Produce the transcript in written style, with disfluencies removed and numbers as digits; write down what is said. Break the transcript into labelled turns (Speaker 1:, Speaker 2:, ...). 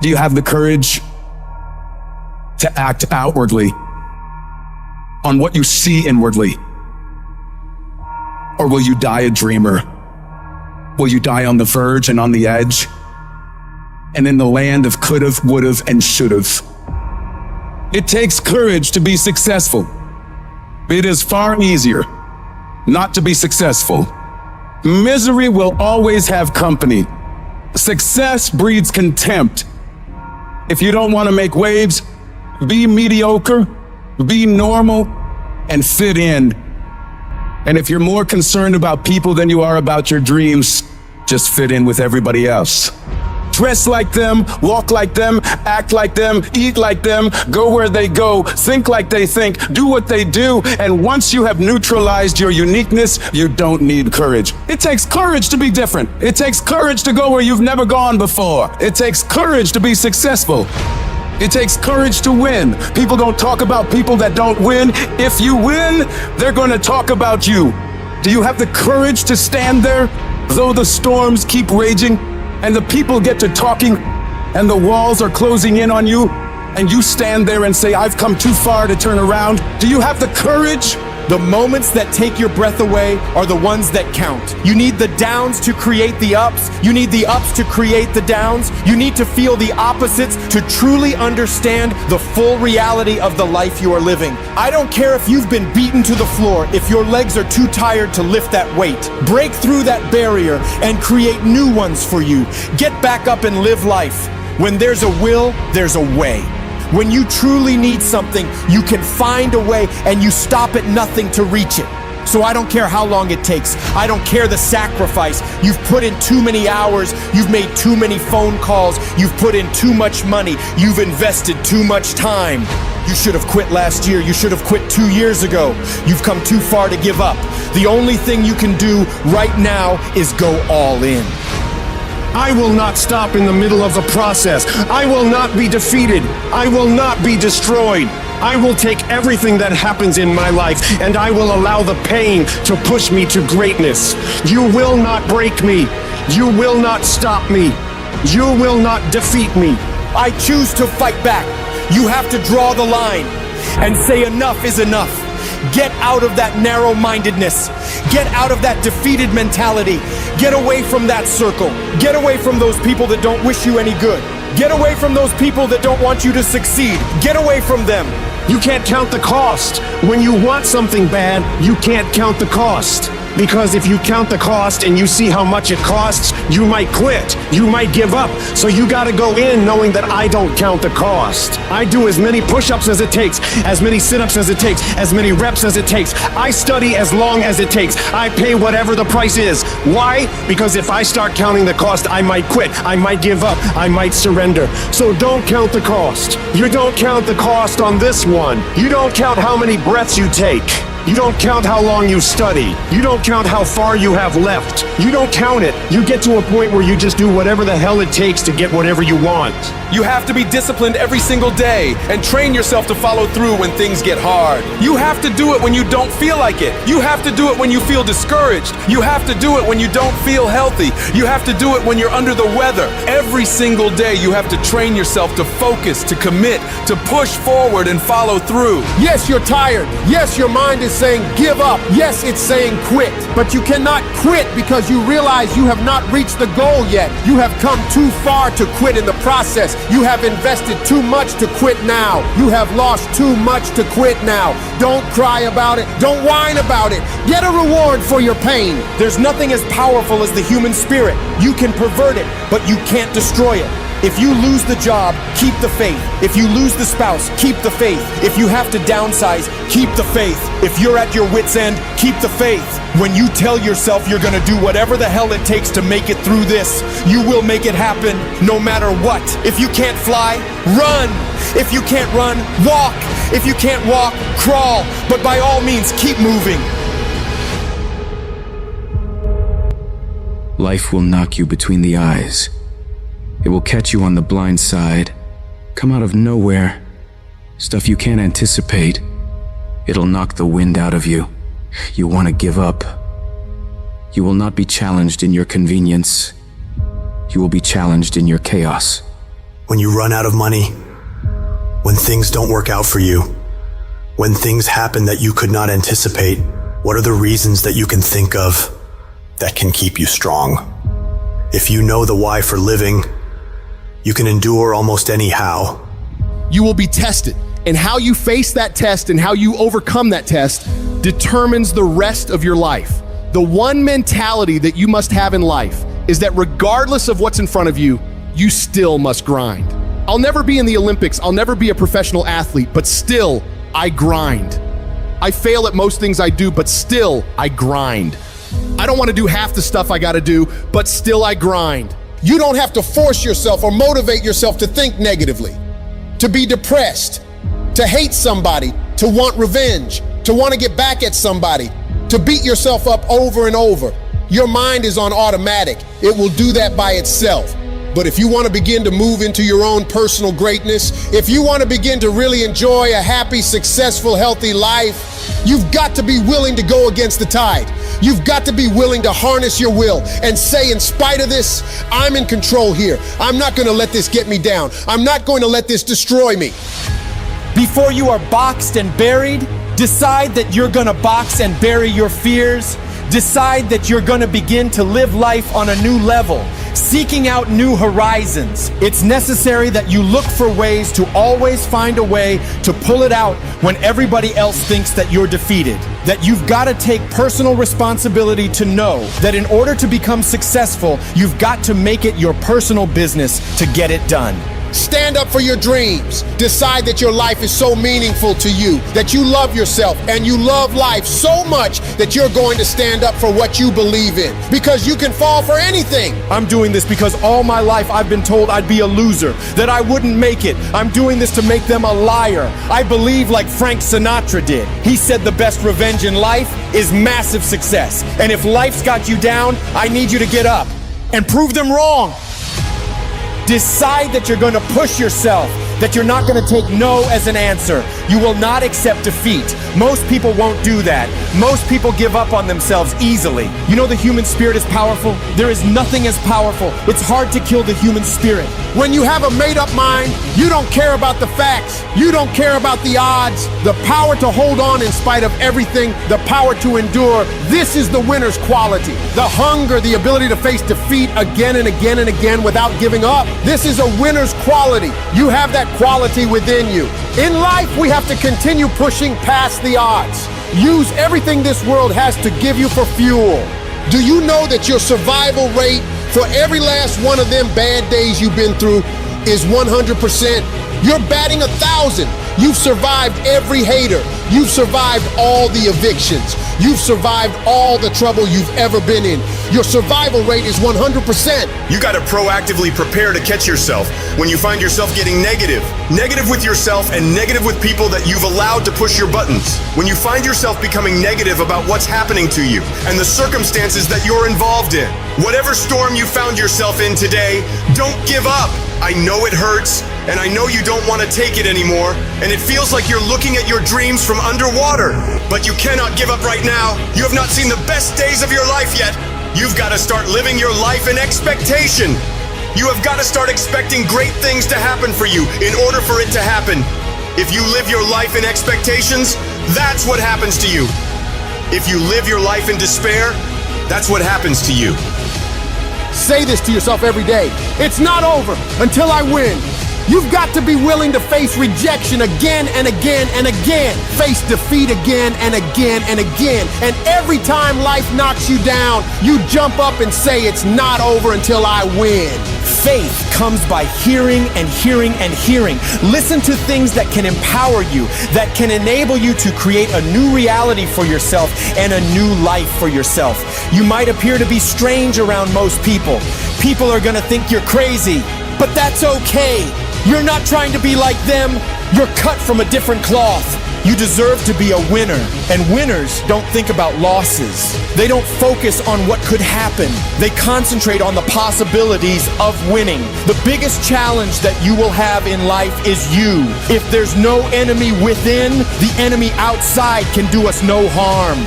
Speaker 1: Do you have the courage to act outwardly on what you see inwardly? Or will you die a dreamer? Will you die on the verge and on the edge? And in the land of could've, would've, and should've. It takes courage to be successful. It is far easier not to be successful. Misery will always have company. Success breeds contempt. If you don't want to make waves, be mediocre, be normal, and fit in. And if you're more concerned about people than you are about your dreams, just fit in with everybody else. Dress like them, walk like them, act like them, eat like them, go where they go, think like they think, do what they do, and once you have neutralized your uniqueness, you don't need courage. It takes courage to be different. It takes courage to go where you've never gone before. It takes courage to be successful. It takes courage to win. People don't talk about people that don't win. If you win, they're going to talk about you. Do you have the courage to stand there, though the storms keep raging? And the people get to talking, and the walls are closing in on you, and you stand there and say, I've come too far to turn around. Do you have the courage?
Speaker 2: The moments that take your breath away are the ones that count. You need the downs to create the ups. You need the ups to create the downs. You need to feel the opposites to truly understand the full reality of the life you are living. I don't care if you've been beaten to the floor, if your legs are too tired to lift that weight. Break through that barrier and create new ones for you. Get back up and live life. When there's a will, there's a way. When you truly need something, you can find a way and you stop at nothing to reach it. So I don't care how long it takes. I don't care the sacrifice. You've put in too many hours. You've made too many phone calls. You've put in too much money. You've invested too much time. You should have quit last year. You should have quit 2 years ago. You've come too far to give up. The only thing you can do right now is go all in.
Speaker 3: I will not stop in the middle of the process. I will not be defeated. I will not be destroyed. I will take everything that happens in my life and I will allow the pain to push me to greatness. You will not break me. You will not stop me. You will not defeat me.
Speaker 2: I choose to fight back. You have to draw the line and say enough is enough. Get out of that narrow-mindedness. Get out of that defeated mentality. Get away from that circle. Get away from those people that don't wish you any good. Get away from those people that don't want you to succeed. Get away from them.
Speaker 3: You can't count the cost. When you want something bad, you can't count the cost. Because if you count the cost and you see how much it costs, you might quit. You might give up. So you gotta go in knowing that I don't count the cost. I do as many push-ups as it takes, as many sit-ups as it takes, as many reps as it takes. I study as long as it takes. I pay whatever the price is. Why? Because if I start counting the cost, I might quit. I might give up. I might surrender. So don't count the cost. You don't count the cost on this one. You don't count how many breaths you take. You don't count how long you study. You don't count how far you have left. You don't count it. You get to a point where you just do whatever the hell it takes to get whatever you want.
Speaker 2: You have to be disciplined every single day and train yourself to follow through when things get hard. You have to do it when you don't feel like it. You have to do it when you feel discouraged. You have to do it when you don't feel healthy. You have to do it when you're under the weather. Every single day you have to train yourself to focus, to commit, to push forward and follow through. Yes, you're tired. Yes, your mind is saying give up. Yes, it's saying quit. But you cannot quit because you realize you have not reached the goal yet. You have come too far to quit in the process. You have invested too much to quit now. You have lost too much to quit now. Don't cry about it. Don't whine about it. Get a reward for your pain. There's nothing as powerful as the human spirit. You can pervert it, but you can't destroy it. If you lose the job, keep the faith. If you lose the spouse, keep the faith. If you have to downsize, keep the faith. If you're at your wit's end, keep the faith. When you tell yourself you're gonna do whatever the hell it takes to make it through this, you will make it happen no matter what. If you can't fly, run. If you can't run, walk. If you can't walk, crawl. But by all means, keep moving.
Speaker 4: Life will knock you between the eyes. It will catch you on the blind side, come out of nowhere, stuff you can't anticipate. It'll knock the wind out of you. You want to give up. You will not be challenged in your convenience. You will be challenged in your chaos.
Speaker 5: when you run out of money, when things don't work out for you, when things happen that you could not anticipate, what are the reasons that you can think of that can keep you strong? If you know the why for living, you can endure almost any how.
Speaker 6: You will be tested, and how you face that test and how you overcome that test determines the rest of your life. The one mentality that you must have in life is that regardless of what's in front of you, you still must grind. I'll never be in the Olympics, I'll never be a professional athlete, but still, I grind. I fail at most things I do, but still, I grind. I don't want to do half the stuff I gotta do, but still I grind.
Speaker 7: You don't have to force yourself or motivate yourself to think negatively, to be depressed, to hate somebody, to want revenge, to want to get back at somebody, to beat yourself up over and over. Your mind is on automatic. It will do that by itself. But if you want to begin to move into your own personal greatness, if you want to begin to really enjoy a happy, successful, healthy life, you've got to be willing to go against the tide. You've got to be willing to harness your will and say, in spite of this, I'm in control here. I'm not going to let this get me down. I'm not going to let this destroy me.
Speaker 8: Before you are boxed and buried, decide that you're gonna box and bury your fears. Decide that you're gonna begin to live life on a new level, seeking out new horizons. It's necessary that you look for ways to always find a way to pull it out when everybody else thinks that you're defeated. That you've gotta take personal responsibility to know that in order to become successful, you've got to make it your personal business to get it done.
Speaker 7: Stand up for your dreams. Decide that your life is so meaningful to you, that you love yourself and you love life so much that you're going to stand up for what you believe in, because you can fall for anything.
Speaker 8: I'm doing this because all my life I've been told I'd be a loser, that I wouldn't make it. I'm doing this to make them a liar. I believe like Frank Sinatra did. He said the best revenge in life is massive success. And if life's got you down, I need you to get up and prove them wrong. Decide that you're going to push yourself, that you're not going to take no as an answer. You will not accept defeat. Most people won't do that. Most people give up on themselves easily. You know the human spirit is powerful? There is nothing as powerful. It's hard to kill the human spirit.
Speaker 7: When you have a made-up mind, you don't care about the facts. You don't care about the odds. The power to hold on in spite of everything, the power to endure. This is the winner's quality. The hunger, the ability to face defeat again and again and again without giving up. This is a winner's quality. You have that quality within you. In life, we have to continue pushing past the odds. Use everything this world has to give you for fuel. Do you know that your survival rate for every last one of them bad days you've been through is 100%? You're batting 1,000. You've survived every hater. You've survived all the evictions. You've survived all the trouble you've ever been in. Your survival rate is 100%.
Speaker 5: You gotta proactively prepare to catch yourself when you find yourself getting negative. Negative with yourself and negative with people that you've allowed to push your buttons. When you find yourself becoming negative about what's happening to you and the circumstances that you're involved in. Whatever storm you found yourself in today, don't give up. I know it hurts, and I know you don't want to take it anymore, and it feels like you're looking at your dreams from underwater. But you cannot give up right now. You have not seen the best days of your life yet. You've got to start living your life in expectation. You have got to start expecting great things to happen for you in order for it to happen. If you live your life in expectations, that's what happens to you. If you live your life in despair, that's what happens to you.
Speaker 7: Say this to yourself every day. It's not over until I win. You've got to be willing to face rejection again and again and again. Face defeat again and again and again. And every time life knocks you down, you jump up and say, it's not over until I win.
Speaker 8: Faith comes by hearing and hearing and hearing. Listen to things that can empower you, that can enable you to create a new reality for yourself and a new life for yourself. You might appear to be strange around most people. People are gonna think you're crazy, but that's okay. You're not trying to be like them. You're cut from a different cloth. You deserve to be a winner. And winners don't think about losses. They don't focus on what could happen. They concentrate on the possibilities of winning. The biggest challenge that you will have in life is you. If there's no enemy within, the enemy outside can do us no harm.